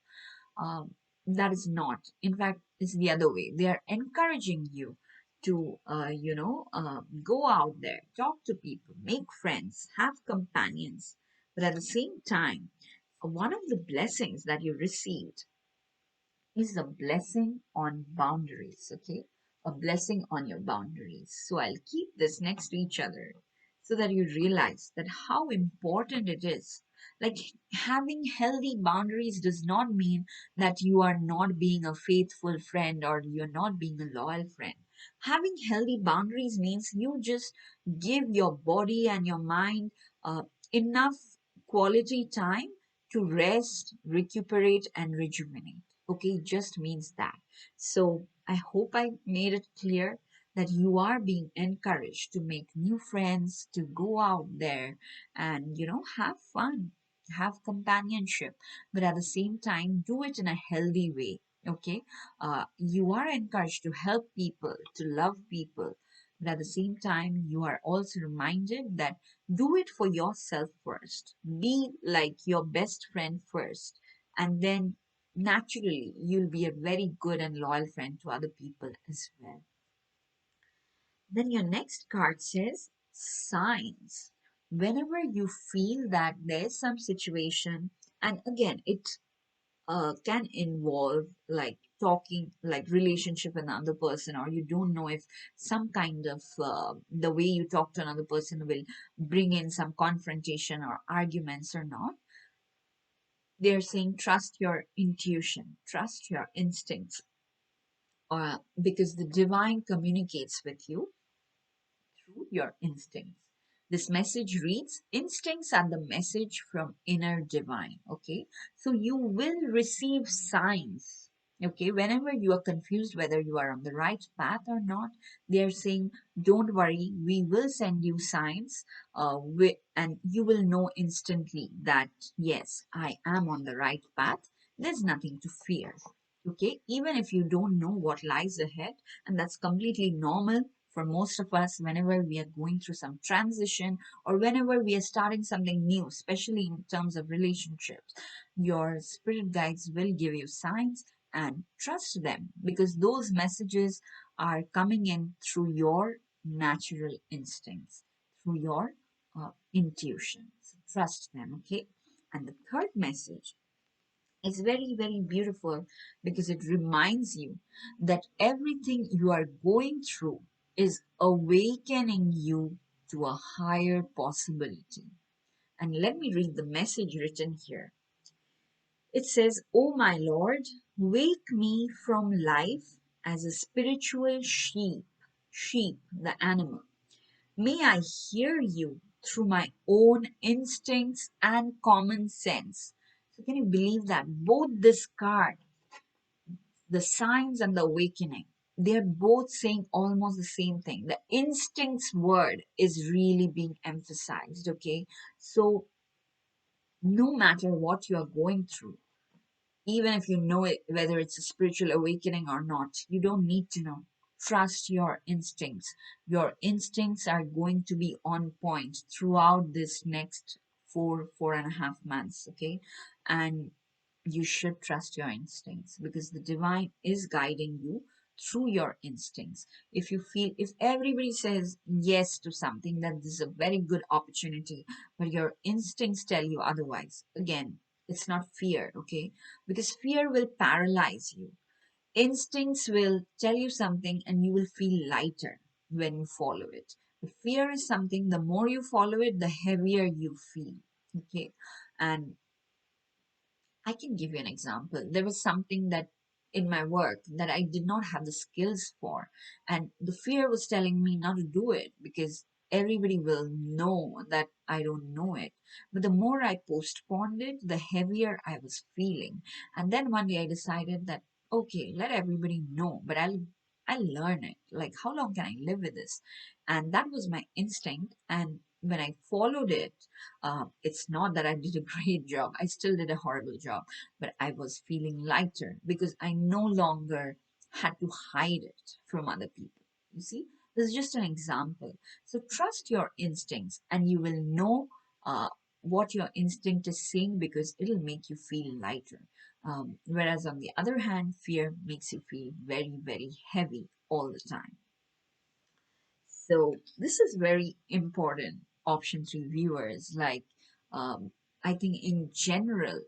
um, that is not. In fact, it's the other way. They are encouraging you to go out there, talk to people, make friends, have companions. But at the same time, one of the blessings that you received is a blessing on boundaries, okay? A blessing on your boundaries. So I'll keep this next to each other so that you realize that how important it is. Like having healthy boundaries does not mean that you are not being a faithful friend or you're not being a loyal friend. Having healthy boundaries means you just give your body and your mind enough quality time to rest, recuperate, and rejuvenate. Okay, it just means that. So I hope I made it clear that you are being encouraged to make new friends, to go out there and, have fun, have companionship, but at the same time, do it in a healthy way. Okay, you are encouraged to help people, to love people, but at the same time, you are also reminded that do it for yourself first. Be like your best friend first, and then naturally you'll be a very good and loyal friend to other people as well. Then your next card says signs. Whenever you feel that there's some situation, and again, it can involve like talking, like relationship with another person, or you don't know if some kind of the way you talk to another person will bring in some confrontation or arguments or not. They're saying trust your intuition, trust your instincts, because the divine communicates with you through your instincts. This message reads, instincts are the message from inner divine. Okay. So you will receive signs. Okay. Whenever you are confused whether you are on the right path or not, they are saying, don't worry, we will send you signs. And you will know instantly that, yes, I am on the right path. There's nothing to fear. Okay. Even if you don't know what lies ahead, and that's completely normal for most of us whenever we are going through some transition or whenever we are starting something new, especially in terms of relationships. Your spirit guides will give you signs, and trust them because those messages are coming in through your natural instincts, through your intuition. So trust them, okay? And the third message is very, very beautiful because it reminds you that everything you are going through is awakening you to a higher possibility. And let me read the message written here. It says, "O my Lord, wake me from life as a spiritual sheep, the animal. May I hear you through my own instincts and common sense." So can you believe that? Both this card, the signs and the awakening, they're both saying almost the same thing. The instincts word is really being emphasized, okay? So no matter what you are going through, even if you know it, whether it's a spiritual awakening or not, you don't need to know. Trust your instincts. Your instincts are going to be on point throughout this next 4.5 months, okay? And you should trust your instincts because the divine is guiding you through your instincts. If you feel, if everybody says yes to something, that this is a very good opportunity, but your instincts tell you otherwise, again, it's not fear, okay? Because fear will paralyze you. Instincts will tell you something and you will feel lighter when you follow it. But fear is something, the more you follow it, the heavier you feel. Okay. And I can give you an example. There was something that in my work that I did not have the skills for, and the fear was telling me not to do it because everybody will know that I don't know it. But the more I postponed it, the heavier I was feeling. And then one day I decided that okay, let everybody know, but I'll learn it. Like how long can I live with this? And that was my instinct. And when I followed it, it's not that I did a great job. I still did a horrible job, but I was feeling lighter because I no longer had to hide it from other people. You see, this is just an example. So trust your instincts and you will know what your instinct is saying because it'll make you feel lighter. Whereas on the other hand, fear makes you feel very, very heavy all the time. So this is very important option to viewers. Like um, I think in general,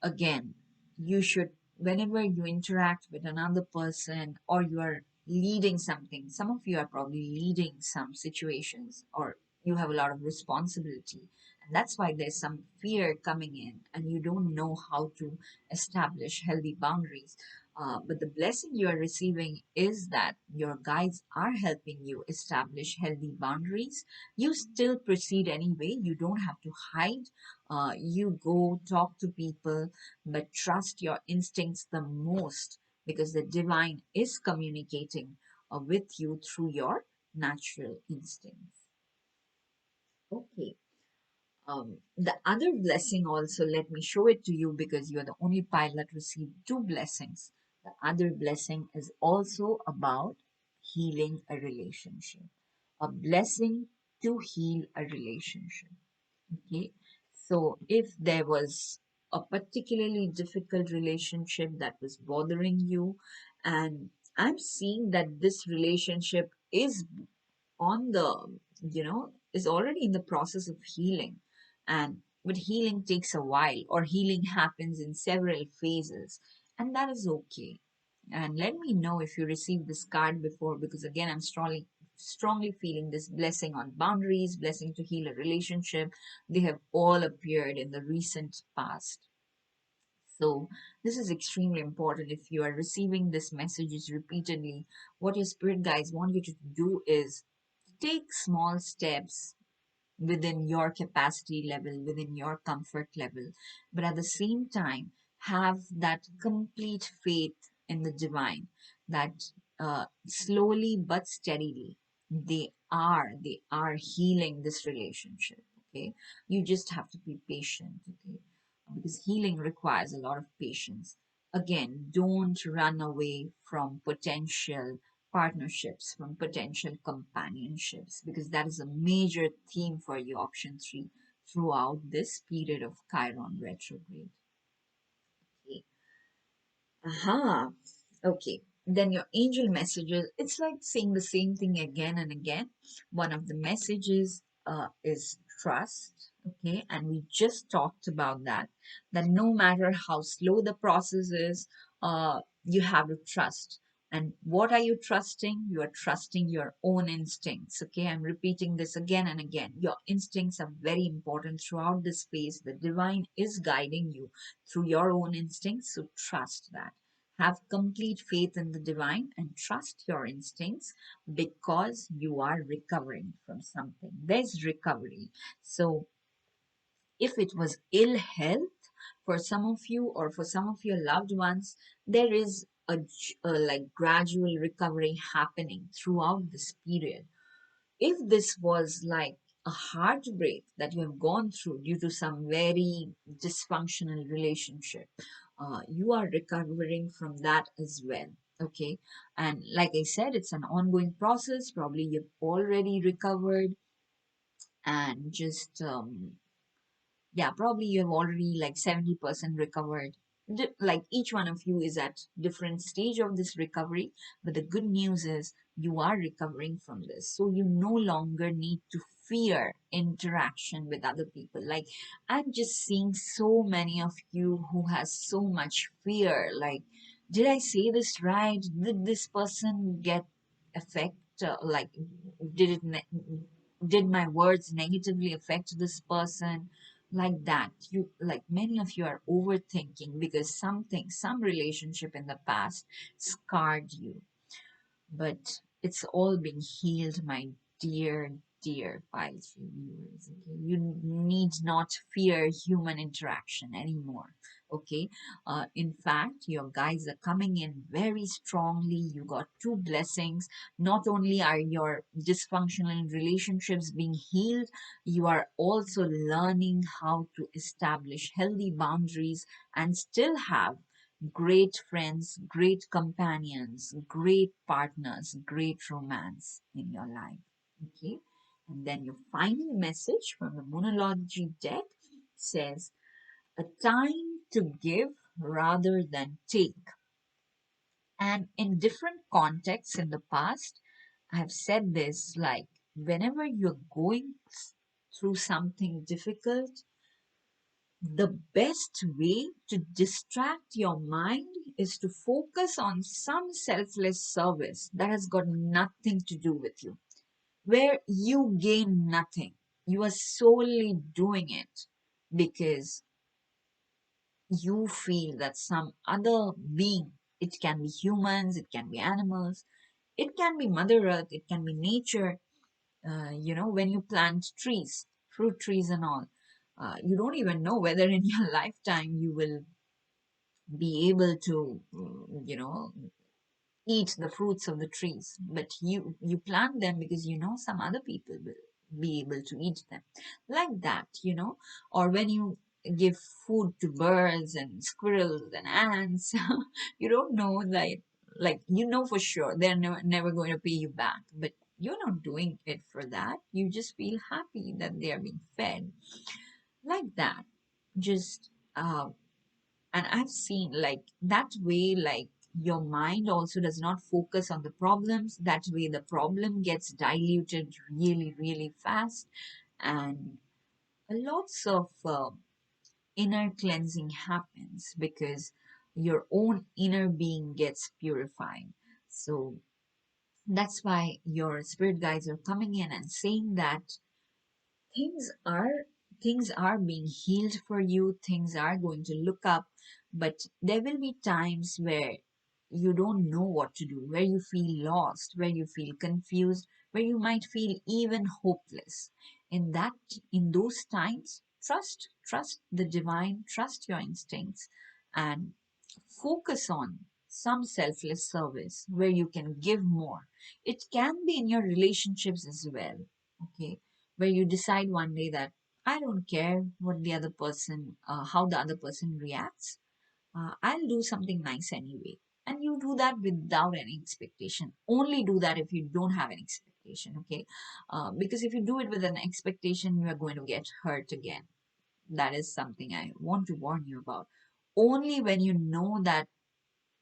again, you should, whenever you interact with another person or you are leading something, some of you are probably leading some situations or you have a lot of responsibility. And that's why there's some fear coming in and you don't know how to establish healthy boundaries. But the blessing you are receiving is that your guides are helping you establish healthy boundaries. You still proceed anyway. You don't have to hide. You go talk to people, but trust your instincts the most because the divine is communicating with you through your natural instincts. Okay. The other blessing also, let me show it to you because you're the only pilot received two blessings. The other blessing is also about healing a relationship. A blessing to heal a relationship. Okay. So if there was a particularly difficult relationship that was bothering you, and I'm seeing that this relationship is on the, is already in the process of healing. And but healing takes a while, or healing happens in several phases, and that is okay. And let me know if you received this card before, because again, I'm strongly feeling this blessing on boundaries, blessing to heal a relationship. They have all appeared in the recent past. So this is extremely important. If you are receiving this messages repeatedly, what your spirit guides want you to do is take small steps within your capacity level, within your comfort level, but at the same time, have that complete faith in the divine that slowly but steadily they are healing this relationship. Okay, you just have to be patient. Okay, because healing requires a lot of patience. Again, don't run away from potential partnerships, from potential companionships, because that is a major theme for you, option three, throughout this period of Chiron retrograde. Okay. Aha. Okay. Then your angel messages, it's like saying the same thing again and again. One of the messages is trust. Okay. And we just talked about that, that no matter how slow the process is, you have to trust. And what are you trusting? You are trusting your own instincts. Okay. I'm repeating this again and again. Your instincts are very important throughout this phase. The divine is guiding you through your own instincts. So trust that. Have complete faith in the divine and trust your instincts because you are recovering from something. There's recovery. So, if it was ill health for some of you or for some of your loved ones, there is a like gradual recovery happening throughout this period. If this was like a heartbreak that you have gone through due to some very dysfunctional relationship, you are recovering from that as well. Okay. And like I said, it's an ongoing process. Probably you've already recovered and just, yeah, probably you have already like 70% recovered. like each one of you is at different stage of this recovery, but the good news is you are recovering from this, so you no longer need to fear interaction with other people. Like, I'm just seeing so many of you who has so much fear, like, did I say this right? Did this person get affect, like, did it did my words negatively affect this person? Like that, you, like, many of you are overthinking because something, some relationship in the past scarred you, but it's all been healed, my dear, dear Pisces viewers. Okay, you need not fear human interaction anymore. Okay, in fact, your guides are coming in very strongly. You got two blessings. Not only are your dysfunctional relationships being healed, you are also learning how to establish healthy boundaries and still have great friends, great companions, great partners, great romance in your life. Okay. And then your final message from the Moonology deck says, a time to give rather than take. And in different contexts in the past, I have said this, like, whenever you're going through something difficult, the best way to distract your mind is to focus on some selfless service that has got nothing to do with you, where you gain nothing. You are solely doing it because you feel that some other being, it can be humans, it can be animals, it can be Mother Earth, it can be nature. When you plant trees, fruit trees and all, you don't even know whether in your lifetime you will be able to, eat the fruits of the trees, but you plant them because you know some other people will be able to eat them, like that, or when you give food to birds and squirrels and ants, you don't know that, like, for sure they're never going to pay you back, but you're not doing it for that. You just feel happy that they are being fed, like that. Just and I've seen, like, that way, like, your mind also does not focus on the problems. That way the problem gets diluted really, really fast, and lots of inner cleansing happens because your own inner being gets purified. So that's why your spirit guides are coming in and saying that things are things are being healed for you, things are going to look up, but there will be times where you don't know what to do, where you feel lost, where you feel confused, where you might feel even hopeless. In those times, trust the divine, trust your instincts, and focus on some selfless service where you can give more. It can be in your relationships as well. Okay, where you decide one day that I don't care what the other person, how the other person reacts. I'll do something nice anyway. And you do that without any expectation. Only do that if you don't have an expectation, okay? Because if you do it with an expectation, you are going to get hurt again. That is something I want to warn you about. Only when you know that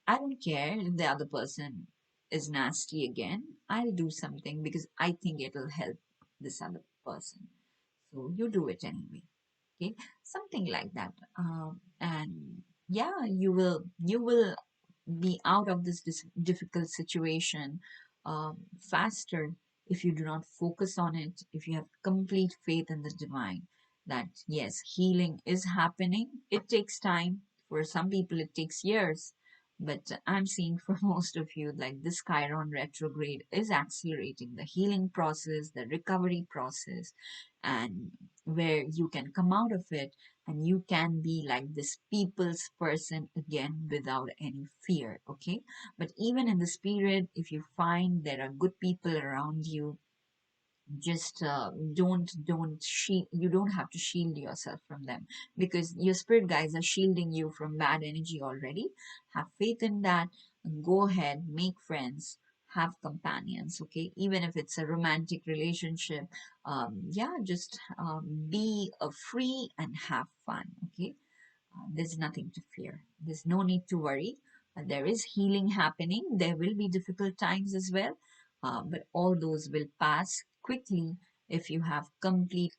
I don't care if the other person is nasty again, I'll do something because I think it'll help this other person. So you do it anyway. Okay, something like that. And yeah, you will be out of this difficult situation faster if you do not focus on it, if you have complete faith in the divine, that yes, healing is happening. It takes time. For some people it takes years, but I'm seeing for most of you, like, this Chiron retrograde is accelerating the healing process, the recovery process, and where you can come out of it and you can be like this people's person again without any fear. Okay, but even in this period, if you find there are good people around you, just don't shield, you don't have to shield yourself from them, because your spirit guides are shielding you from bad energy already. Have faith in that, and go ahead, make friends, have companions. Okay, even if it's a romantic relationship, yeah, just be free and have fun. Okay, There's nothing to fear. There's no need to worry. There is healing happening. There will be difficult times as well, but all those will pass quickly if you have complete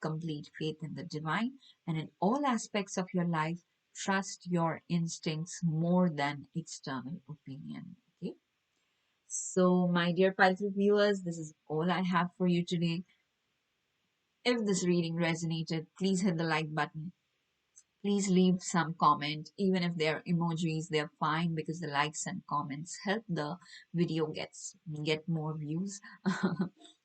faith in the divine, and in all aspects of your life, trust your instincts more than external opinion. Okay. So, my dear Python viewers, this is all I have for you today. If this reading resonated, please hit the like button. Please leave some comment, even if they're emojis, they're fine because the likes and comments help the video get more views.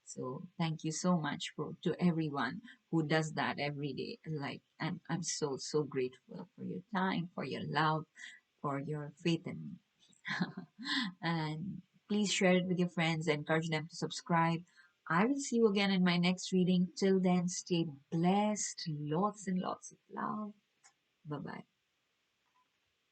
So thank you so much to everyone who does that every day. Like, and I'm so grateful for your time, for your love, for your faith in me. And please share it with your friends, encourage them to subscribe. I will see you again in my next reading. Till then, stay blessed. Lots and lots of love. Bye bye.